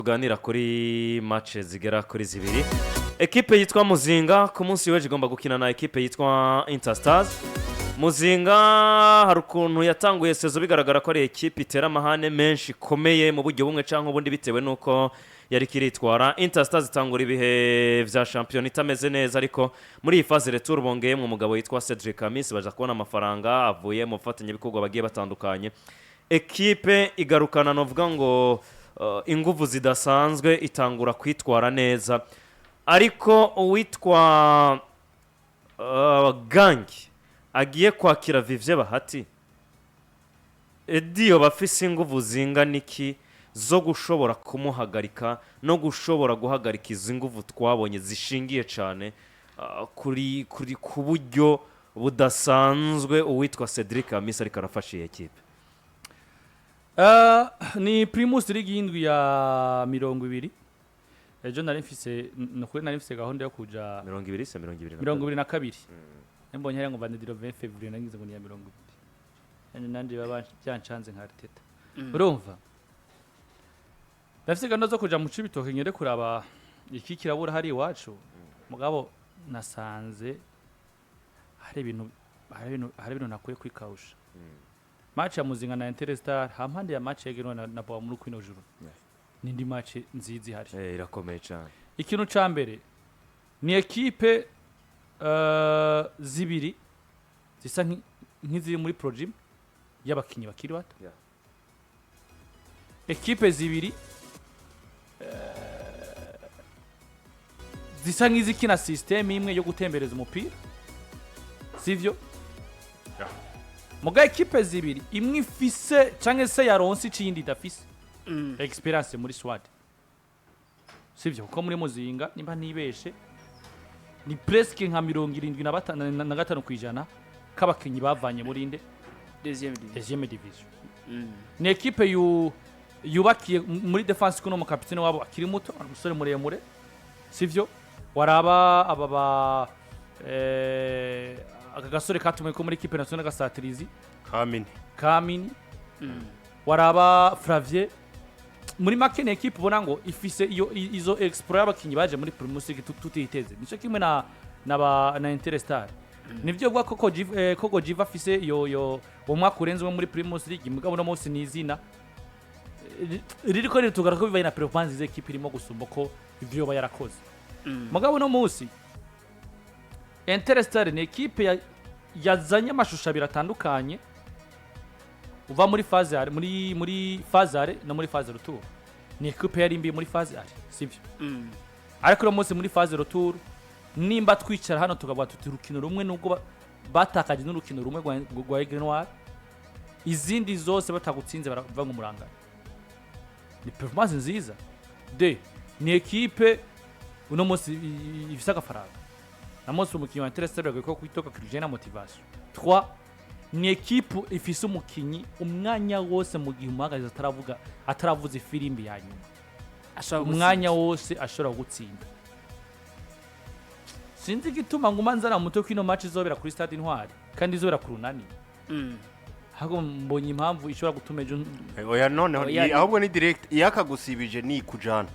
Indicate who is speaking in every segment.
Speaker 1: tuganira kuri match zigera kuri zibiri. Ekipe yitwa Muzinga ku munsi w'ejo igomba gukina na ekipe yitwa Interstars. Muzinga hari ukuntu yatanguye sezo bigaragara ko ari ekipe itera amahane menshi komeye mu buryo bumwe canke ubundi bitewe nuko yari Iritwara. Interstars itangura ibihe vya champion itameze neza, ariko muri iyi phase retour bongeyemo umugabo yitwa Cedric Kamis baje kubona amafaranga avuye mu fatanye bikorwa bagiye batandukanye. Ekipe igarukana novuga ngo inguvu zidasanzwe itangura kwitwara neza, ariko uwitwa Gangi agiye kwakira Vivye Bahati Ediyo bafise inguvu zingana iki zo gushobora kumuhagarika no gushobora guhagarika izi nguvu twabonye zishingiye cyane kuri ku buryo budasanzwe uwitwa Cedric Kamis ariko arafasha iyi ekipe.
Speaker 2: Ni Primus League y'indwi ya 20. Ejo nari mfise gahunda yo kuja 2022. Mbonye hari ngo bandidiro 20 February nangize ngo ni ya 20. Nandi baba byancanze nka Arteta. Urumva? Bafise gahunda zo kuja mu Cibitoke ngere kuraba iki kirabura hari iwacu. Mugabo nasanze hari ibintu nakuye kwikausha. Match ya Muzinga na Interstar hampande ya match yegero na Pajo muri kwino juru. Nindi match nzizi hari.
Speaker 1: Irakomeye cyane.
Speaker 2: Ikintu ca mbere ni ekipe zibiri zisa nk'iziri muri project y'abakinyi bakiri bato. Ekipe zibiri zisa nk'izikina system imwe yo gutembereza umupira. Sivyo? Muga ekipe zibiri imwe ifise canke se yaronse ikindi idafise experience muri SWAT. Sivyo ko muri Muzinga nimba nibeshe ni presque nka 75 kwijana kabakinyi bavanye muri inde deuxième division. Ni ekipe yubakiye muri defense kuno mu capitaine wabo akiri muto umusore muremure. Sivyo waraba ababa akagasore katumwe ko muri equipe nationale gasatirizi Kamini waraba Flavier muri makene equipe ubona ngo ifise izo explorer y'abakinyi baje muri Primus League tutiteze nico kimwe na Interstar. Nivyo gwa koko Jiva afise yo umwaka urenze muri Primus League mugabo no munsi nizina ririko ritugara ko bivaye na performance ze equipe irimo gusumba ko ivyo bayarakoze. Mugabo no munsi Interstar ni ekipe yazanye amashusho biratandukanye uva muri phase are muri phase are no muri phase retour. Ni ekipe yari mbi muri phase are sivyo. Ariko no munsi muri phase retour nimba twicara hano tugabwa tutirukino rumwe nubwo batakaje n'urukino rumwe rwa Iritwara izindi zose batagutsinze barava ngo murangana. Ni performance nziza ni ekipe uno munsi ifise agafaranga. Namonsi umukinyi wa Interstar ko kwitoka krijena motivation. 3 ni equipe ifise umukinyi umwanya wose mu gihe umwagaza ataravuze firimbi ya nyuma. Umwanya wose ashobora gutsinda. Sinzi gituma ngo manzana muto kwino match izobera kuri Stade Intwari kandi izobera ku runani. Hago mbonye impamvu ishobora gutuma ejo
Speaker 3: oya noneho ahubwo ni direct yakagusibije ni kujana.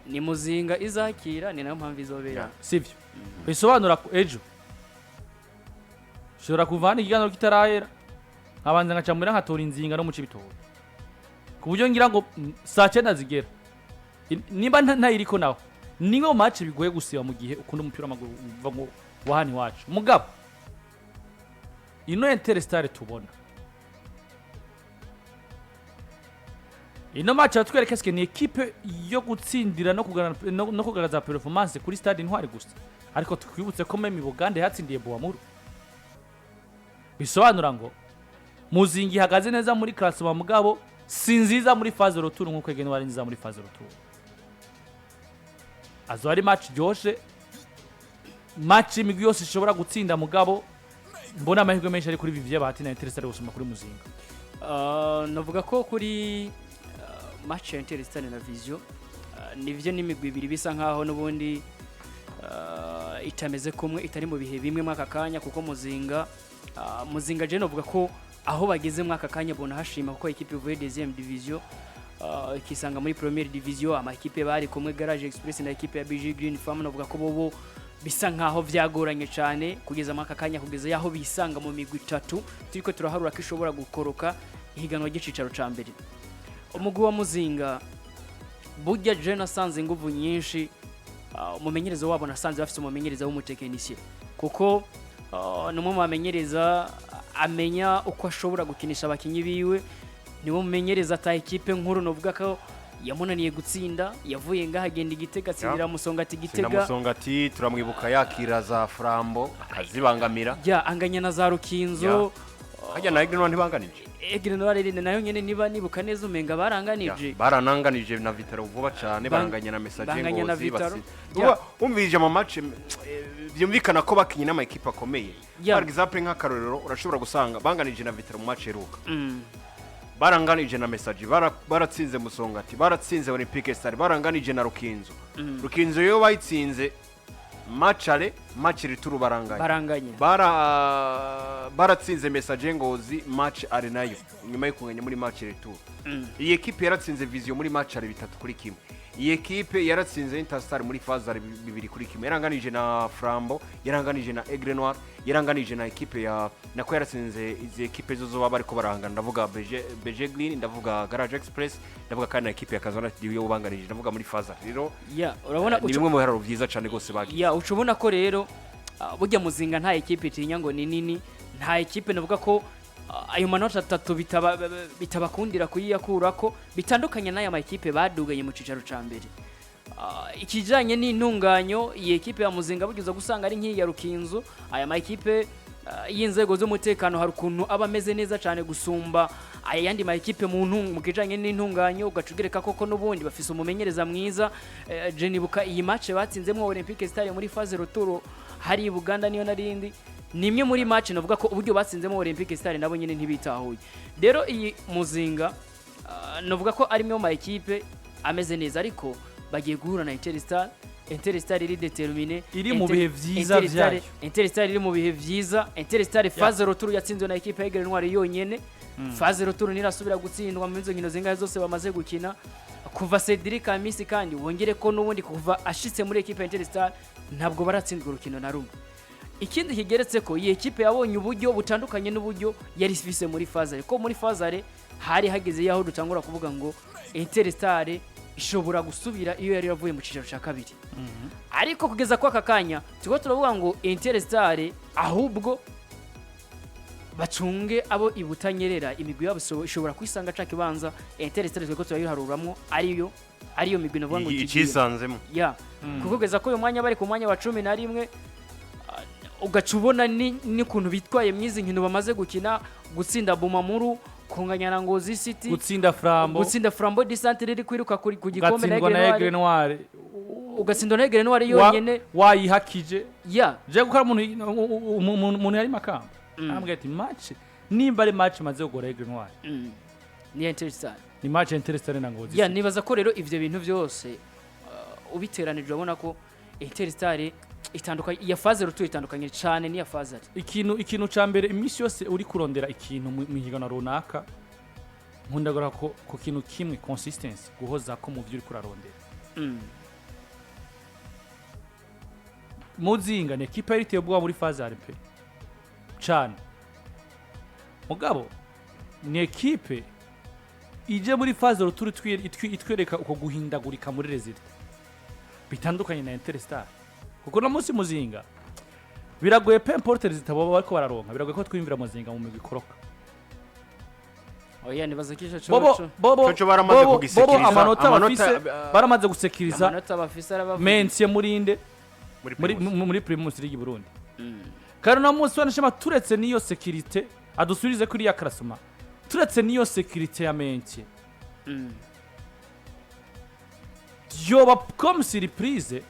Speaker 4: Ni Muzinga izakira ni nayo mpamvu izobera.
Speaker 2: Sivyo. Bisobanura ko ejo shora kuvana ikiganiro kitarahera abanza ngacamura nkatora inzinga no mu Cibitoke ku buryo ngira ngo saa 9 zigera nimba ntayiriko naho niyo match bigoye gusiba mu gihe ukunda umupira w'amaguru uva ngo wahani wacu. Mugabo ino Interstar tubona ino match atwereka eske ni equipe yo gutsindira no kugaragaza performance kuri Stade Intwari gusa, ariko twibutse ko meme Bugande hatsindiye Boamuru. Bisobanura ngo Muzingi hagaze neza muri classement mugabo sinziza muri phase retour nkuko egene wari nziza muri phase retour. Azwari match joshe match imigwi yose ishobora gutsinda mugabo mbona amahirwe menshi ari kuri Vivye Bahati na Interstar gusoma kuri Muzinga.
Speaker 4: Navuga ko kuri match ya Interstar na Vision nivyo n'imigwi ibiri bisa nkaho nubundi itameze kumwe itari mu bihe bimwe mwaka kanya kuko Muzinga je novuga ko aho bageze mwaka kanya bona hashima kuko equipe ivuye deuxième division ikisanga muri Premier Division. Amakipe bari kumwe Garage Express na ekipe ya BG Green Farm navuga ko bobo bisa nkaho vyagoranye cyane kugeza maka kanya kugeza yaho bisanga mu migwi 3 turiko turaharura ko ishobora gukoroka ihiganwa ry'icicaro ca mbere. Umugwi wa Muzinga burya je nasanze inguvu nyinshi, umumenyereza wabo nasanze bafite umumenyereza w'umutekinisiye kuko numwe mamenyereza amenya uko ashobora gukinisha abakinyi biwe, niwo mumenyereza ata ekipe nkuru novuga ko yamunaniye gutsinda, yavuye ngaha agenda Igitega atsindira Musongati Gitega.
Speaker 3: Musongati turamwibuka yakira za Frambo akazibangamira.
Speaker 4: Ya anganya na za Rukinzo.
Speaker 3: Hajya na Egrenwa ntibanganije.
Speaker 4: Egrenwa rero nayo nyene niba nibuka neza umenga baranganije.
Speaker 3: Barananganije na Vitaro vuba cyane baranganya na message ngo basi. Umvije mu match byumvikana ko bakinyi n'ama equipe akomeye. For example nk'akarorero urashobora gusanga banganije na Vitaro mu match eruka. Baranganije na message baratsinze Musongati, baratsinze Olympique Star, baranganije na Rukinzo. Rukinzo yo bayitsinze match rituru baranganye. Baratsinze message ngozi match ari nayo nyuma yo kunganya muri match rituru. Iyi equipe yaratsinze Vision muri match ari 3-1. Iyi equipe yaratsinze Interstar muri phase ari 2-1. Yaranganije na Frambo, yaranganije na Egrenwa, yaranganije na equipe ya nako yaratsinze izi equipe zo baba ariko barangana, ndavuga BG Green, ndavuga Garage Express, ndavuga kandi na equipe ya Kazana yo banganije, ndavuga muri phase rero.
Speaker 4: Urabona
Speaker 3: ni bimwe mu biharuro byiza cyane gose bagiye.
Speaker 4: Ucubona ko rero burya Muzinga nta equipe tinya ngo ni nini, nta equipe navuga ko ayo manota 3 bitabakundira kuyiyakurako bitandukanye n'aya ma equipe baduganye mu cicaro ca mbere. Ikijanye n'intunganyo iyi equipe ya Muzinga bugize gusanga ari nk'iya Rukinzo, aya ma equipe y'inzego z'umutekano hari ukuntu aba ameze neza cyane gusumba ayandi ma equipe mu kijanye n'intunganyo, ugacugereka koko n'ubundi bafise umumenyereza mwiza. Je nibuka iyi match batsinzemo Olympique Star muri phase retour hari Buganda niyo narindi, nimwe muri match navuga ko uburyo batsinzemo Olympique Star nabo nyene ntibitahuye. Rero iyi Muzinga navuga ko ari mwe mu equipe ameze neza, ariko bagiye guhura na Interstar iri determine,
Speaker 2: iri mu bihe vyiza vyayo.
Speaker 4: Interstar iri mu bihe vyiza. Interstar phase retour yatsinzwe na equipe ya Egrenwa yonyene. Phase retour nirasubira gutsindwa mu mizo nkino zingahe zose bamaze gukina kuva Cedric Amisi, kandi wongere ko nubundi kuva ashitse muri equipe ya Interstar ntabwo baratsindwa urukino na rumwe. Ikindi kigeretse ko iyi equipe yabonye uburyo butandukanye n'uburyo yari ifise muri phase, ko muri phase hari hageze yaho dutangura kuvuga ngo Interstar ishobora gusubira iyo yari yavuye mu cicaro ca kabiri. Ariko kugeza kwa kakanya tuko turavuga ngo Interstar ahubwo bacunge abo ibutanyerera, imigwi yabo ishobora kwisanga ca kibanza Interstar tweko turayiharuramwo ariyo migwi navuga ngo
Speaker 3: ikisanzemo.
Speaker 4: Kugeza ko uyu mwanya bari ku mwanya wa 11 ugacubona ni kuntu bitwaye mwizi nkino bamaze gukina, gutsinda Bumamuru, kunganya na Ngozi City,
Speaker 2: gutsinda
Speaker 4: Frambo Descente riri kwiruka ku gikombe
Speaker 2: na Egrenwa,
Speaker 4: ugatsinda na Egrenwa yonyene
Speaker 2: wayihakije. Je gukora umuntu yari makamba ambwe ati match nimba ari match maze gukora Egrenwa
Speaker 4: ni Interstar,
Speaker 2: ni match Interstar na Ngozi.
Speaker 4: Nibaza ko rero ivyo bintu byose ubiteranije urabona ko Interstar itandukanye, ya phase retour itandukanye cyane ni ya phase.
Speaker 2: Ikintu ca mbere imisi yose uri kurondera ikintu mu higana runaka, nkundagora ko kintu kimwe consistency, guhoza ko mu byo uri kurarondera. Muzinga ne equipe yari tebwa muri phase RP cyane, mugabo ni equipe ije muri phase retour itwereka uko guhindagurika muri result bitandukanye na Interstar. Kuko no munsi Muzinga biragoye pe importer zitabo bariko bararonka, biragoye ko twimvira Muzinga mu Ugukoroka.
Speaker 4: Nibaza kisha
Speaker 3: cyo baramaze kugisekiriza
Speaker 2: amanota baramaze gusekiriza amanota
Speaker 4: bafise arabavuga
Speaker 2: mensi murinde muri Primus League Burundi. Kandi no munsi wanashema turetse niyo security adusurize kuri ya Krasuma, turetse niyo security ya mensi yoba comme surprise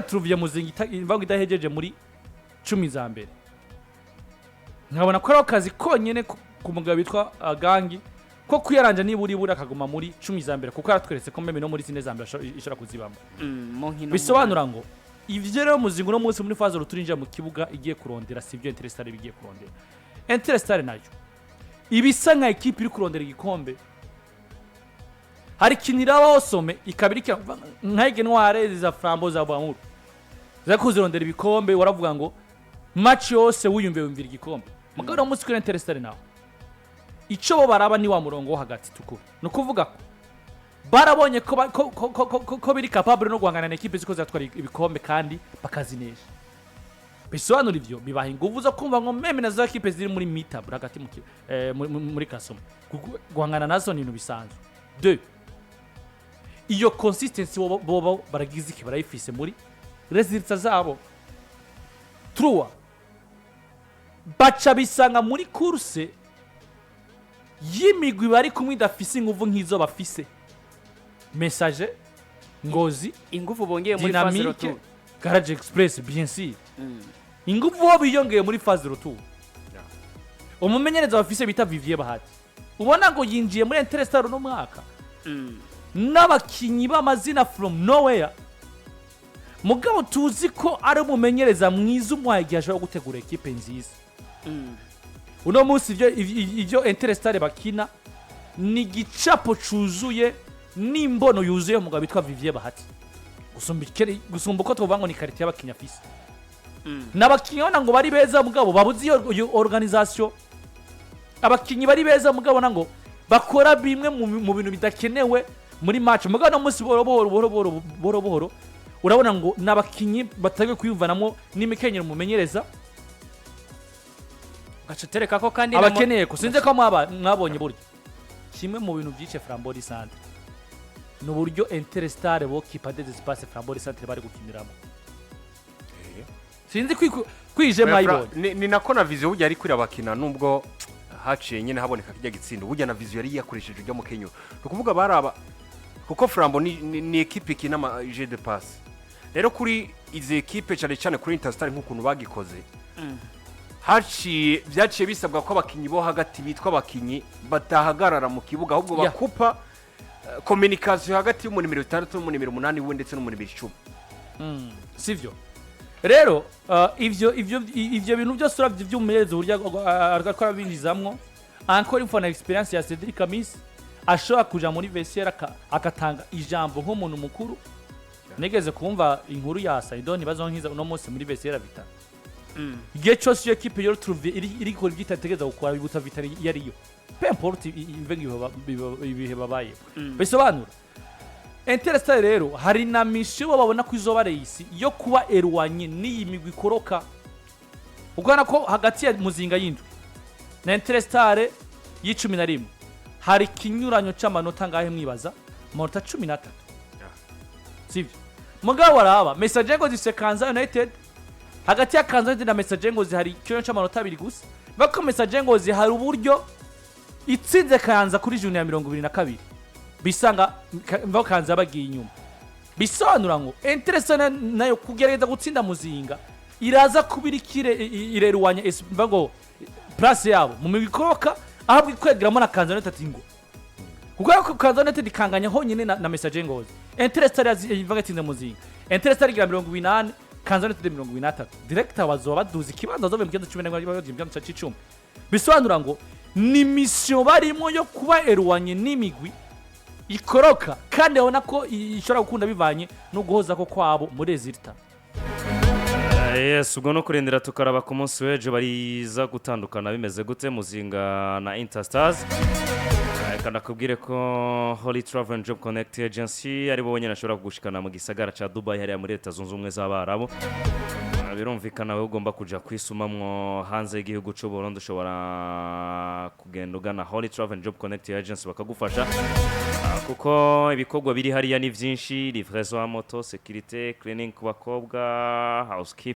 Speaker 2: turuviye Muzinga imvango idahejeje muri 10 za mbere. Nkabona ko ari akazi konyene ku mugabo bitwa Gangi ko kuyaranja nibura akaguma muri 10 za mbere, kuko aratweretse ko mbeme no muri 4 za mbere ishora kuzibamo. Bisobanura ngo ivyo rero Muzinga no munsi muri phase ruturinja mu kibuga igiye kurondera sivyo Interstar bigiye kurondera. Interstar nayo ibisa nka equipe iri kurondera igikombe hari kinira bosome ikabirika nkayige ntware za frambo za bamuru zakuzirondera ibikombe waravuga ngo match yose wiyumvira igikombe mugabo no musi kuri Interestare nawe ico bo baraba ni wa murongo wo hagati tukuru no kuvuga ko barabonye ko biri capable no guhangana na equipe ziko zatwara ibikombe kandi bakazinesha bisobanura ivyo bibaha inguvu zo kumva ngo meme na za equipe ziri muri mita hagati muri kasoma guhangana nazo ni ibintu bisanzwe 2 iyo consistency bo baragize iki barayifise muri results zabo 3 baca bisanga muri course y'imigwi bari kumwe idafise inguvu nk'izo bafise message ngozi
Speaker 4: ingufu bongeye muri phase retour
Speaker 2: garage express bien sûr ingufu bo biyongeye muri phase retour umumenyereza bafise bita Vivier Bahati ubona ngo yinjiye muri Interestare no mwaka n'abakinyi b'amazina from nowhere mugabo tuzi ko ari umumenyereza mwiza umwaye ashobora gutegura equipe nziza uno munsi ivyo Interestare bakina ni gicapo cuzuye n'imbono yuzuye mugabo bitwa Vivier Bahati gusumba uko tuvuga ngo ni karite y'abakinya fisi n'abakinya bana ngo bari beza mugabo babuzi iyo organisation abakinyi bari beza mugabo nango bakora bimwe mu bintu bidakenewe muri match mugabo no munsi boro urabona ngo n'abakinyi batagiye kwiyumvanamo n'imikenyero mumenyereza
Speaker 4: gacetereka ko kandi
Speaker 2: abakeneye ko sinze ko mwabonye buryo kimwe mu bintu byice Frambori Centre n'uburyo Interestare bo kipa des espaces Frambori Centre bari gukiniramo sinzi kwije mwayibonye
Speaker 3: ni nako na vision ujya ari kuri abakina nubwo haciye nyine haboneka kijya gitsinda ujya na vision yari yakoresheje ujya mu Kenya kuvuga baraba kuko Frambo ni equipe kina ma jeu de passe rero kuri izi equipe cyane kuri Interestare nk'ukuntu bagikoze byaciye bisabwa ko abakinyi bo hagati bitwa abakinyi batahagarara mu kibuga ahubwo bakupa communication hagati y'umuntu nimero 6 n'umuntu nimero 8 we ndetse n'umuntu nimero 10
Speaker 2: sivyo rero ivyo bintu byose uravye by'umumenyereza burya aragakora binjizamwo encore une fois na experience ya Cedric Kamis ashobora kuja muri vestiaire akatanga ijambo nk'umuntu mukuru negeze kumva inkuru ya Saidoni bazonkiza uno munsi muri vestiaire bitanu igihe cyose iyo equipe yo trouve iri ko byitategeza gukora bibuta vitari yariyo peu importe ibihe babaye bisobanura Interestare rero hari na mission babona ko izoba reisi yo kuba erwanye n'iyi migwi Ugukoroka ugana ko hagati ya Muzinga yindwi na Interestare y'11 hari kinyuranyo c'amanota ngahe mwibaza manota 13 sivyo mugabo waraba message ngo zisekanza United hagati ya Kanza na message ngo zihari kinyuranyo c'amanota 2 gusa bako message ngo zihari uburyo itsinze Kanza kuri juni ya 22 bisanga mva Kanza bagiye inyuma bisobanura ngo Interestare nayo kugerageza gutsinda Muzinga iraza kubirikire ireruwanya mva ngo place yabo mu Ugukoroka aho bikwegeramo na Kanza United ngo kuko Kanza United ikanganya honyine na message ngo Interestare ivuga atsinze Muzinga Interestare igira 28 Kanza United 23 director bazoba baduza ikibanza zo mu kibanza 10 bisobanura ngo ni mission barimo yo kuba eruwanye n'imigwi Ugukoroka kandi abona ko ishobora gukunda bivanye no guhoza ko kwabo muri resultat
Speaker 1: yes ubwo no kurindira tukaraba ku munsi w'ejo bariza gutandukana bimeze gute Muzinga na Interstars kandi akubwire ko Holy Travel and Job Connect Agency ari bo nyine ashobora kugushikana mu gisagara ca Dubai hariya muri Leta Zunze Ubumwe z'Abarabu birumvikana we ugomba kuja kwisumamwo hanze y'igihugu cy'u Burundi ushobora kugenda ugana Holy Travel and Job Connect Agency bakagufasha kuko ibikorwa biri hariya ni byinshi livraison ya moto sécurité cleaning ku bakobwa housekeeping